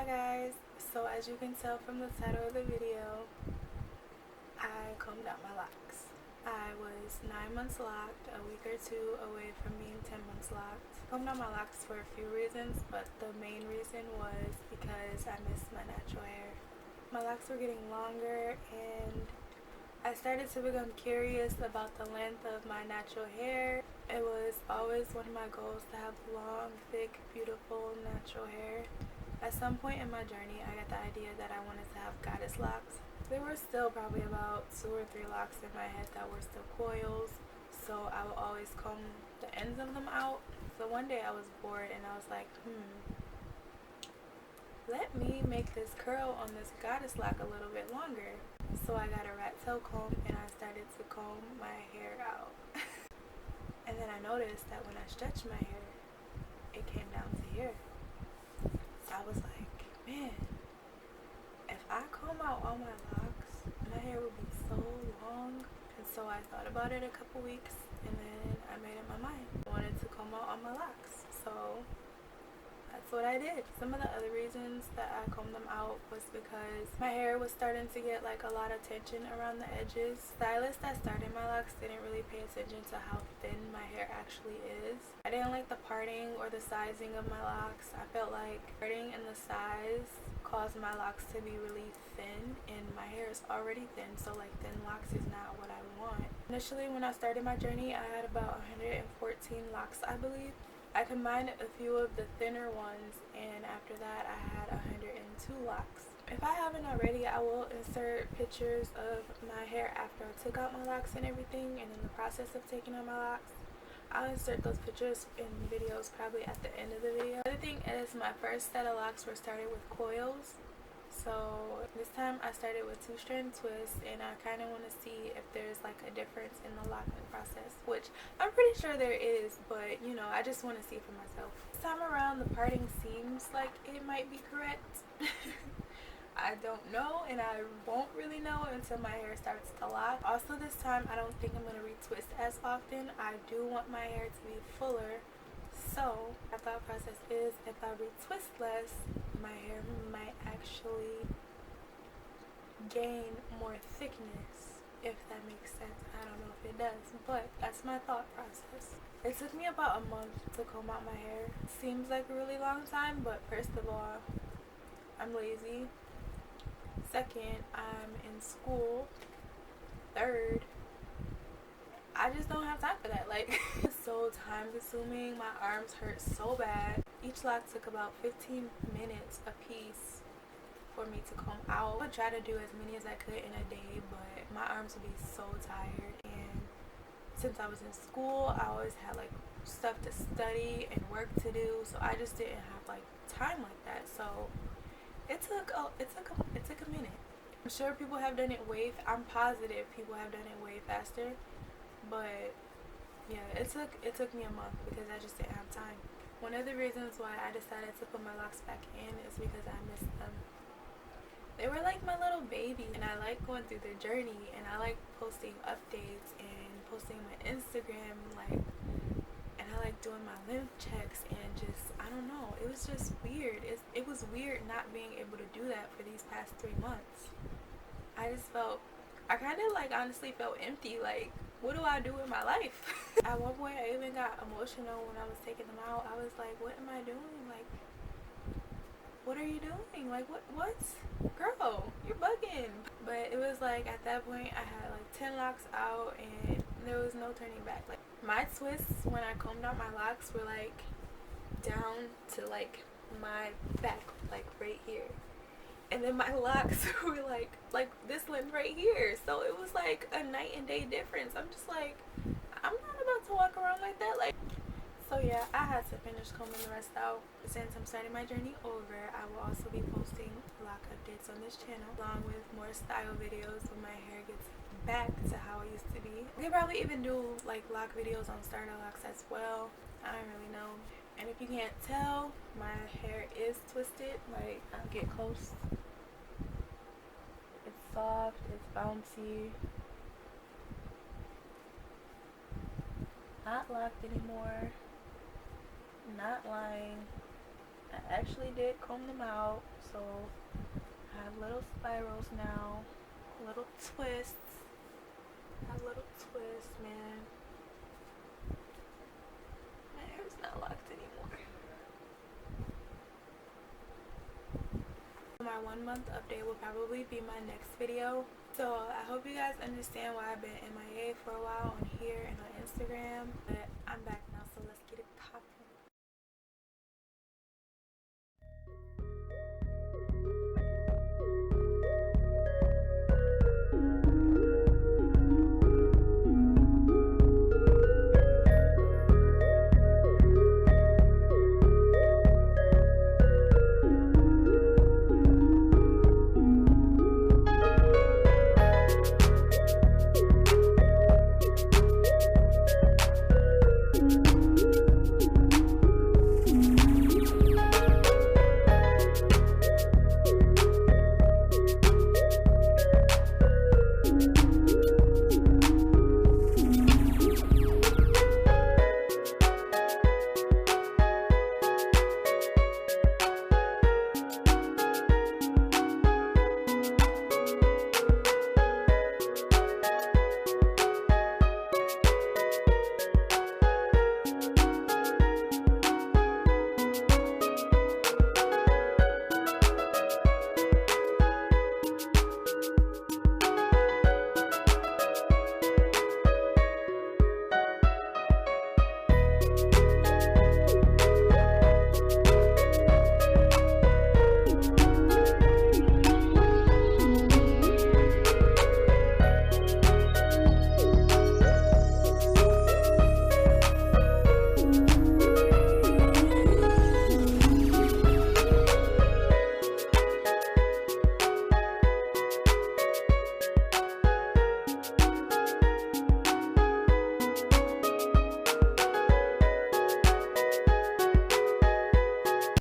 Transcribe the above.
Hi guys, so as you can tell from the title of the video, I combed out my locks. I was 9 months locked, a week or two away from being 10 months locked. I combed out my locks for a few reasons, but the main reason was because I missed my natural hair. My locks were getting longer and I started to become curious about the length of my natural hair. It was always one of my goals to have long, thick, beautiful natural hair. At some point in my journey, I got the idea that I wanted to have goddess locks. There were still probably about 2 or 3 locks in my head that were still coils, so I would always comb the ends of them out. So one day I was bored and I was like, let me make this curl on this goddess lock a little bit longer. So I got a rat tail comb and I started to comb my hair out. And then I noticed that when I stretched my hair, it came down to here. So I was like, man, if I comb out all my locks, my hair would be so long. And so I thought about it a couple weeks and then I made up my mind. I wanted to comb out all my locks. So that's what I did. Some of the other reasons that I combed them out was because my hair was starting to get like a lot of tension around the edges. Stylists that started my locks didn't really pay attention to how thin my hair actually is. I didn't like the parting or the sizing of my locks. I felt like parting and the size caused my locks to be really thin, and my hair is already thin, so like thin locks is not what I want. Initially when I started my journey, I had about 114 locks, I believe. I combined a few of the thinner ones, and after that I had 102 locks. If I haven't already, I will insert pictures of my hair after I took out my locks and everything, and in the process of taking out my locks. I'll insert those pictures in videos probably at the end of the video. The other thing is my first set of locks were started with coils. So this time I started with 2-strand twists, and I kind of want to see if there's like a difference in the locking process, which I'm pretty sure there is, but you know, I just want to see for myself. This time around the parting seems like it might be correct. I don't know, and I won't really know until my hair starts to lock. Also this time I don't think I'm going to retwist as often. I do want my hair to be fuller. So my thought process is if I retwist less, my hair might actually gain more thickness, if that makes sense. I don't know if it does, but that's my thought process. It took me about a month to comb out my hair. Seems like a really long time, but first of all, I'm lazy. Second, I'm in school. Third, I just don't have time for that. Like, it's so time consuming. My arms hurt so bad. Each lock took about 15 minutes a piece for me to comb out. I would try to do as many as I could in a day, but my arms would be so tired. And since I was in school, I always had like stuff to study and work to do, so I just didn't have like time like that. So it took a minute. I'm sure people have done it I'm positive people have done it way faster, but yeah, it took me a month because I just didn't have time. One of the reasons why I decided to put my locks back in is because I missed them. They were like my little baby, and I like going through the journey, and I like posting updates and posting my Instagram, and I like doing my lymph checks, and just, I don't know, it was just weird. It was weird not being able to do that for these past 3 months. I kind of like honestly felt empty, like, what do I do with my life? At one point I even got emotional when I was taking them out. I was like, what am I doing? Like, what are you doing? Like, what? Girl, you're bugging. But it was like, at that point I had like 10 locks out and there was no turning back. Like, my twists when I combed out my locks were like down to like my back, like right here. And then my locks were like this length right here. So it was like a night and day difference. I'm just like, I'm not about to walk around like that. Like, so yeah, I had to finish combing the rest out. Since I'm starting my journey over, I will also be posting lock updates on this channel, along with more style videos when my hair gets back to how it used to be. I could probably even do like lock videos on starter locks as well. I don't really know. And if you can't tell, my hair is twisted. Like, I'll get close. It's soft, it's bouncy. Not locked anymore. Not lying. I actually did comb them out, so I have little spirals now, little twists. I have little twists, man. My hair's not locked anymore. My 1 month update will probably be my next video. So I hope you guys understand why I've been MIA for a while on here and on Instagram. But I'm back